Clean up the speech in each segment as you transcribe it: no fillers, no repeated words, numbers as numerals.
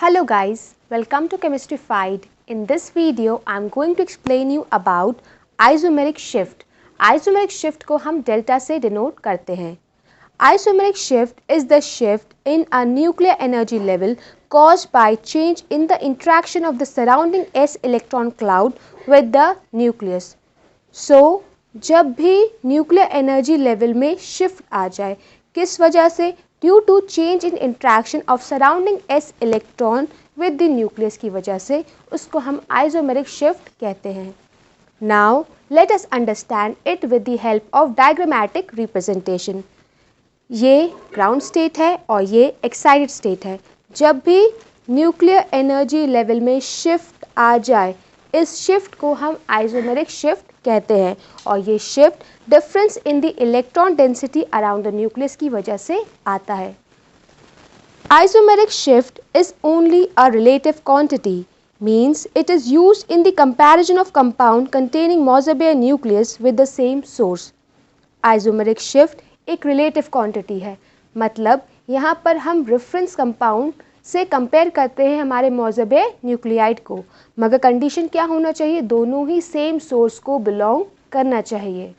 Hello guys, welcome to Chemistryfied. In this video, I am going to explain you about isomeric shift. Isomeric shift को हम delta से denote करते हैं. Isomeric shift is the shift in a nuclear energy level caused by change in the interaction of the surrounding s electron cloud with the nucleus. So, जब भी nuclear energy level में shift आ जाए, किस वजह से? Due to change in interaction of surrounding s electron with the nucleus की वजह से, उसको हम आइसोमेरिक शिफ्ट कहते हैं. Now let us understand it with the help of diagrammatic representation. ये ग्राउंड स्टेट है और ये एक्साइटेड स्टेट है. जब भी न्यूक्लियर एनर्जी लेवल में शिफ्ट आ जाए, इस शिफ्ट को हम आइसोमेरिक शिफ्ट कहते हैं और ये shift difference in the electron density around the nucleus की वजह से आता है. Isomeric shift is only a relative quantity, means it is used in the comparison of compound containing Mosabier nucleus with the same source. Isomeric shift एक relative quantity है, मतलब यहाँ पर हम रेफरेंस कंपाउंड से कंपेयर करते हैं हमारे मोज़ेबियर न्यूक्लियाइड को, मगर कंडीशन क्या होना चाहिए? दोनों ही सेम सोर्स को बिलोंग करना चाहिए.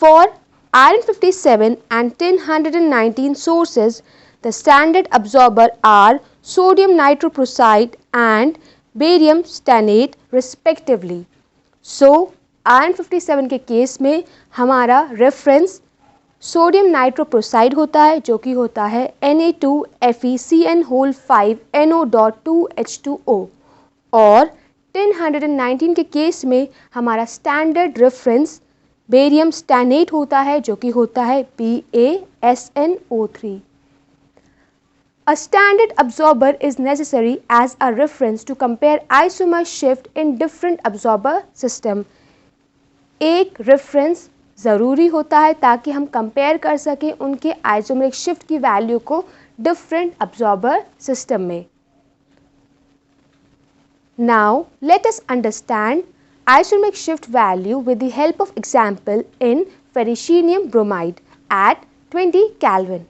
For iron 57 and tin 119 sources, the standard absorber are sodium nitroprusside and barium stannate respectively. So, iron 57 के केस में हमारा रेफरेंस सोडियम नाइट्रोप्रोसाइड होता है, जो कि होता है Na2FeCN5NO.2H2O, और टिन 119 के केस में हमारा स्टैंडर्ड रेफरेंस बेरियम स्टैनेट होता है, जो कि होता है BaSNO3. A standard absorber is necessary as a reference to compare isomer shift in different absorber system. एक रेफरेंस ज़रूरी होता है ताकि हम कंपेयर कर सकें उनके आइसोमेरिक शिफ्ट की वैल्यू को डिफरेंट अब्जॉर्बर सिस्टम में. Now let us understand isomeric shift value with the help of example in ferricinium bromide at 20 Kelvin.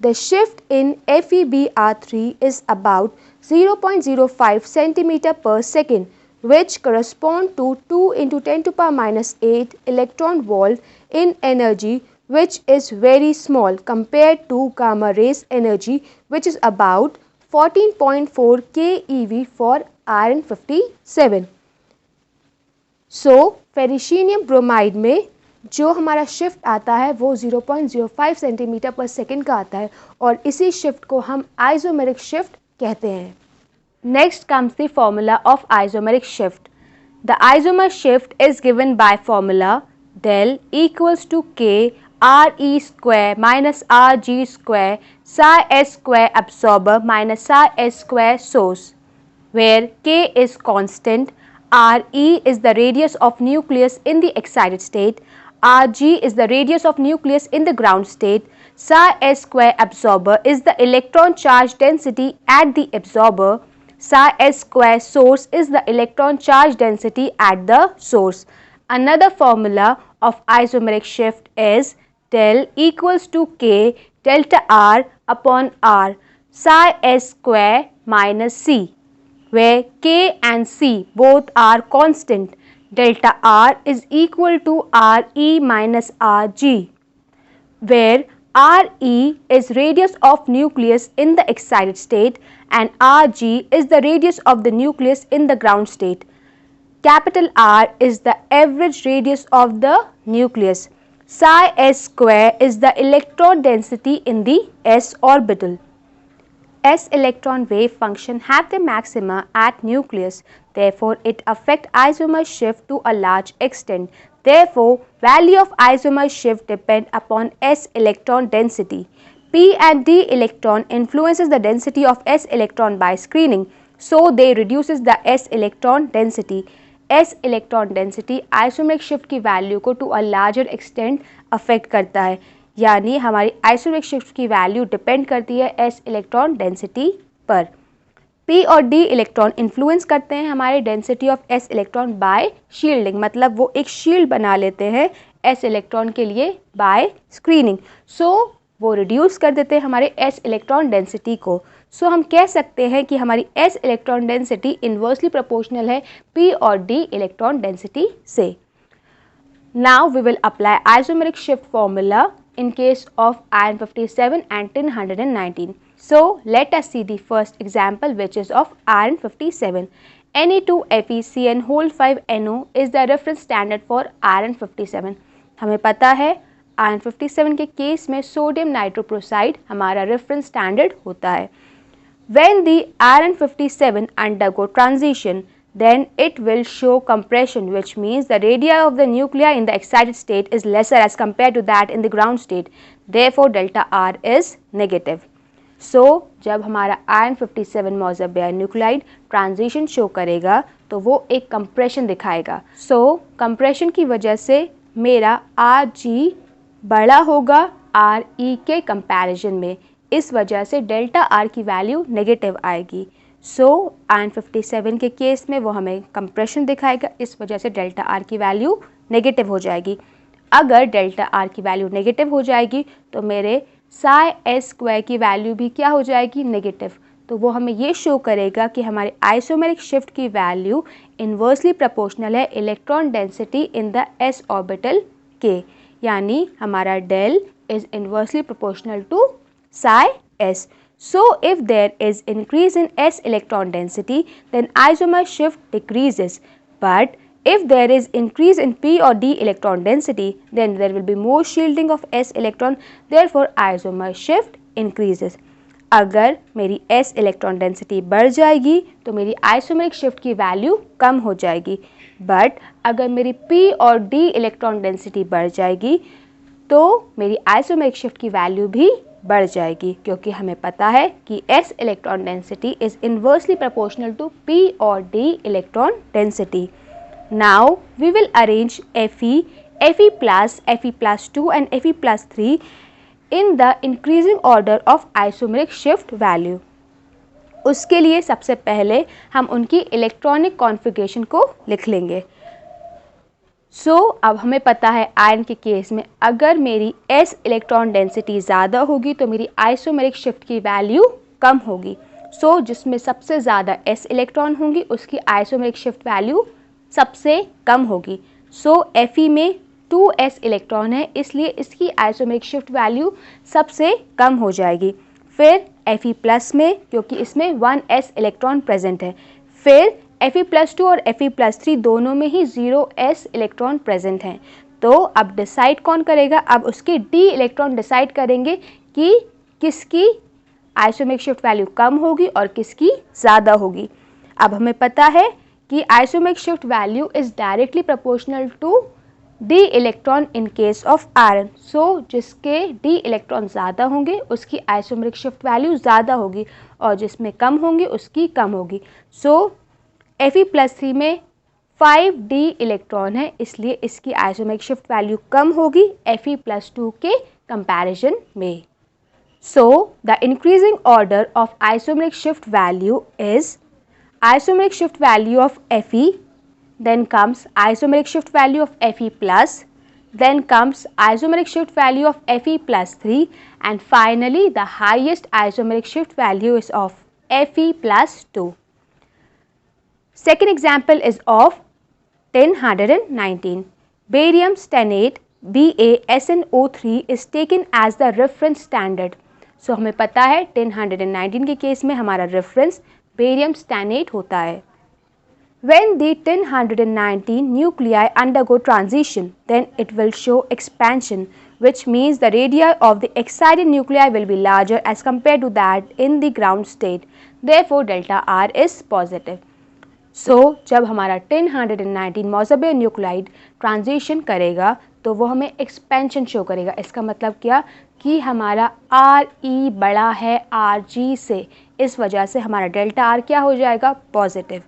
The shift in FeBr3 is about 0.05 centimeter per second, which correspond to 2 into 10 to power minus 8 electron volt in energy, which is very small compared to gamma rays energy, which is about 14.4 keV for iron 57. So, फेरिशीनियम bromide में जो हमारा shift आता है वो 0.05 centimetre पर second का आता है और इसी शिफ्ट को हम आइसोमेरिक शिफ्ट कहते हैं. Next comes the formula of isomeric shift. The isomer shift is given by formula del equals to K Re square minus Rg square psi s square absorber minus psi s square source, where K is constant, Re is the radius of nucleus in the excited state, Rg is the radius of nucleus in the ground state, psi s square absorber is the electron charge density at the absorber, psi s square source is the electron charge density at the source. Another formula of isomeric shift is del equals to K delta R upon R psi s square minus C, where K and C both are constant. Delta R is equal to Re minus Rg, where Re is radius of nucleus in the excited state and Rg is the radius of the nucleus in the ground state. Capital R is the average radius of the nucleus. Psi s square is the electron density in the s orbital. S electron wave function have the maxima at nucleus, therefore it affect isomer shift to a large extent. Therefore, value of isomer shift depend upon s electron density. P and D electron influences the density of s electron by screening, so they reduces the s electron density. S electron density isomeric shift की value को to a larger extent affect करता है, यानी हमारी isomeric shift की value depend करती है S electron density पर. P और D इलेक्ट्रॉन इन्फ्लुएंस करते हैं हमारे density of S electron by shielding, मतलब वो एक शील्ड बना लेते हैं एस इलेक्ट्रॉन के लिए बाय स्क्रीनिंग. सो वो रिड्यूस कर देते हैं हमारे s इलेक्ट्रॉन डेंसिटी को। सो हम कह सकते हैं कि हमारी s electron density inversely proportional है p और d इलेक्ट्रॉन डेंसिटी से। Now we will apply isomeric shift formula in case of iron 57 and tin 119. So let us see the first example, which is of iron 57. Ne2FeCN whole 5 NO is the reference standard for iron 57. हमें पता है iron 57 के case में sodium nitroprusside हमारा reference standard होता है। When the iron 57 undergo transition, then it will show compression, which means the radii of the nuclei in the excited state is lesser as compared to that in the ground state. Therefore, delta R is negative. So, जब हमारा iron 57 मॉज़ेबिया nuclide transition show करेगा तो वो एक compression दिखाएगा। So, compression की वजह से मेरा Rg बड़ा होगा Re के कंपैरिजन में, इस वजह से डेल्टा R की वैल्यू नेगेटिव आएगी। सो आयरन 57 के केस में वो हमें कंप्रेशन दिखाएगा, इस वजह से डेल्टा R की वैल्यू नेगेटिव हो जाएगी। अगर डेल्टा R की वैल्यू नेगेटिव हो जाएगी तो मेरे साई एस स्क्वायर की वैल्यू भी क्या हो जाएगी, नेगेटिव। तो वो हमें ये शो करेगा कि हमारे आइसोमेरिक शिफ्ट की वैल्यू इन्वर्सली प्रोपोर्शनल है electron density in the s orbital के, यानी हमारा del is inversely proportional to psi s. So if there is increase in s electron density, then isomer shift decreases, but if there is increase in p or d electron density, then there will be more shielding of s electron, therefore isomer shift increases. अगर मेरी s electron density बढ़ जाएगी तो मेरी isomeric shift की value कम हो जाएगी, but अगर मेरी p और d इलेक्ट्रॉन डेंसिटी बढ़ जाएगी तो मेरी आइसोमेरिक शिफ्ट की वैल्यू भी बढ़ जाएगी, क्योंकि हमें पता है कि s electron density is inversely proportional to p और d electron density. Now we will arrange Fe+, Fe+2 and Fe+3 in the increasing order of isomeric shift value. उसके लिए सबसे पहले हम उनकी इलेक्ट्रॉनिक कॉन्फ़िगरेशन को लिख लेंगे। अब हमें पता है आयरन के केस में अगर मेरी s इलेक्ट्रॉन डेंसिटी ज़्यादा होगी तो मेरी आइसोमेरिक शिफ्ट की वैल्यू कम होगी। जिसमें सबसे ज़्यादा s इलेक्ट्रॉन होंगी उसकी आइसोमेरिक शिफ्ट वैल्यू सबसे कम होगी। Fe में 2s इलेक्ट्रॉन है, इसलिए इसकी आइसोमेरिक शिफ्ट वैल्यू सबसे कम हो जाएगी। फिर Fe+ में, क्योंकि इसमें 1s इलेक्ट्रॉन प्रेजेंट है। फिर Fe+2 और Fe+3 दोनों में ही 0s इलेक्ट्रॉन प्रेजेंट हैं। तो अब डिसाइड कौन करेगा, अब उसके d इलेक्ट्रॉन डिसाइड करेंगे कि किसकी आइसोमेरिक शिफ्ट वैल्यू कम होगी और किसकी ज़्यादा होगी। अब हमें पता है कि isomeric shift value is directly proportional to d electron in case of iron. जिसके d इलेक्ट्रॉन ज़्यादा होंगे उसकी आइसोमेरिक शिफ्ट वैल्यू ज़्यादा होगी और जिसमें कम होंगे उसकी कम होगी। Fe+3 में 5d इलेक्ट्रॉन है, इसलिए इसकी आइसोमेरिक शिफ्ट वैल्यू कम होगी Fe+2 के कंपैरिजन में। The increasing order of isomeric shift value is isomeric shift value of Fe, then comes isomeric shift value of Fe+, then comes isomeric shift value of Fe+3, and finally the highest isomeric shift value is of Fe+2. Second example is of tin 119. Barium stenate BaSnO3 is taken as the reference standard. हमें पता है tin 119 के case में हमारा reference barium stannate होता है। When the tin 119 nuclei undergo transition, then it will show expansion, which means the radii of the excited nuclei will be larger as compared to that in the ground state. Therefore, delta R is positive. जब हमारा tin 119 मॉज़ेबिया nuclide transition करेगा तो वो हमें expansion show करेगा। इसका मतलब क्या कि हमारा Re बड़ा है Rg से, इस वजह से हमारा डेल्टा R क्या हो जाएगा, पॉजिटिव।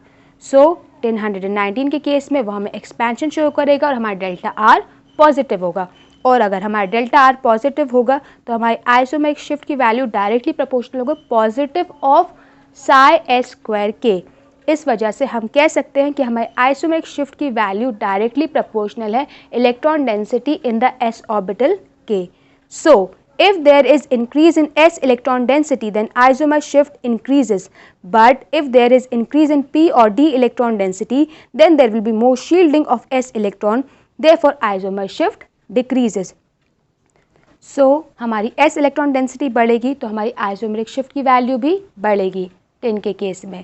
tin 119 के केस में वो हमें एक्सपेंशन शो करेगा और हमारा डेल्टा R पॉजिटिव होगा। और अगर हमारा डेल्टा R पॉजिटिव होगा तो हमारी आइसोमेरिक शिफ्ट की वैल्यू डायरेक्टली प्रोपोर्शनल होगा positive of Sai S square के। इस वजह से हम कह सकते हैं कि हमारी आइसोमेरिक शिफ्ट की वैल्यू डायरेक्टली प्रोपोर्शनल है electron density in the s orbital के। If there is increase in s electron density, then isomer shift increases, but if there is increase in p or d electron density, then there will be more shielding of s electron, therefore isomer shift decreases. So हमारी s electron density बढ़ेगी तो हमारी isomeric shift की value भी बढ़ेगी tin के case में,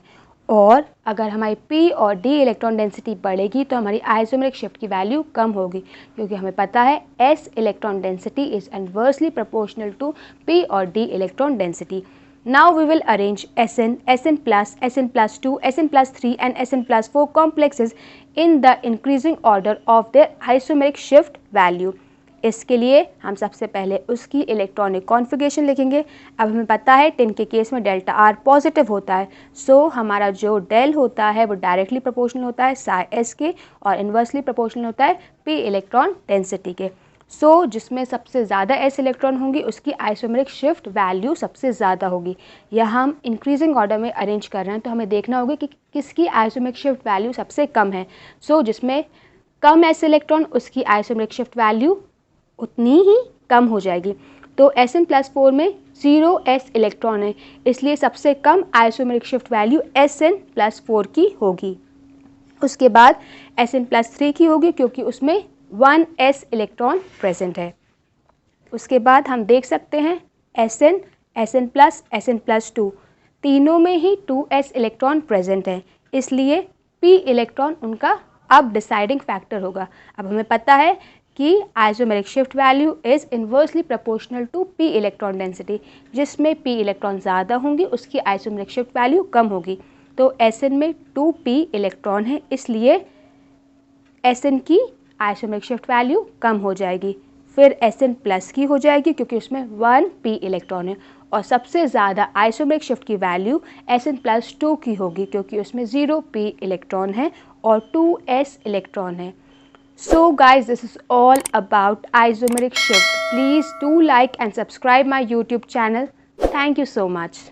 और अगर हमारी p और d इलेक्ट्रॉन डेंसिटी बढ़ेगी तो हमारी आइसोमेरिक शिफ्ट की वैल्यू कम होगी, क्योंकि हमें पता है s electron density is inversely proportional to p और d electron density. Now we will arrange Sn, Sn plus, Sn plus 2, Sn plus 3 and Sn plus 4 complexes in the increasing order of their isomeric shift value. इसके लिए हम सबसे पहले उसकी electronic configuration लिखेंगे. अब हमें पता है टिन के केस में डेल्टा आर पॉजिटिव होता है, सो हमारा जो डेल होता है वो डायरेक्टली प्रोपोर्शनल होता है साई एस के और इन्वर्सली प्रोपोर्शनल होता है पी इलेक्ट्रॉन डेंसिटी के. सो जिसमें सबसे ज़्यादा एस इलेक्ट्रॉन होंगी उसकी आइसोमेरिक शिफ्ट वैल्यू सबसे ज़्यादा होगी. यह हम इंक्रीजिंग ऑर्डर में अरेंज कर रहे हैं तो हमें देखना होगा कि किसकी आइसोमेरिक शिफ्ट वैल्यू सबसे कम है. सो जिसमें कम एस इलेक्ट्रॉन उसकी आइसोमेरिक शिफ्ट वैल्यू उतनी ही कम हो जाएगी. तो Sn प्लस 4 में 0 s इलेक्ट्रॉन है, इसलिए सबसे कम isomeric shift value Sn plus 4 की होगी. उसके बाद Sn प्लस 3 की होगी क्योंकि उसमें 1 s इलेक्ट्रॉन प्रेजेंट है. उसके बाद हम देख सकते हैं Sn, Sn प्लस 2 तीनों में ही 2 s इलेक्ट्रॉन प्रेजेंट है, इसलिए p इलेक्ट्रॉन उनका अब डिसाइडिंग फैक्टर होगा. अब हमें पता है कि isomeric shift value is inversely proportional to p electron density. जिसमें p इलेक्ट्रॉन ज़्यादा होंगी उसकी आइसोमेरिक शिफ्ट वैल्यू कम होगी. तो Sn में 2p इलेक्ट्रॉन है, इसलिए Sn की आइसोमेरिक शिफ्ट वैल्यू कम हो जाएगी. फिर Sn प्लस की हो जाएगी क्योंकि उसमें 1p इलेक्ट्रॉन है, और सबसे ज़्यादा आइसोमेरिक शिफ्ट की वैल्यू Sn प्लस 2 की होगी क्योंकि उसमें 0p इलेक्ट्रॉन है और 2s इलेक्ट्रॉन है. So guys, this is all about isomeric shift. Please do like and subscribe my YouTube channel. Thank you so much.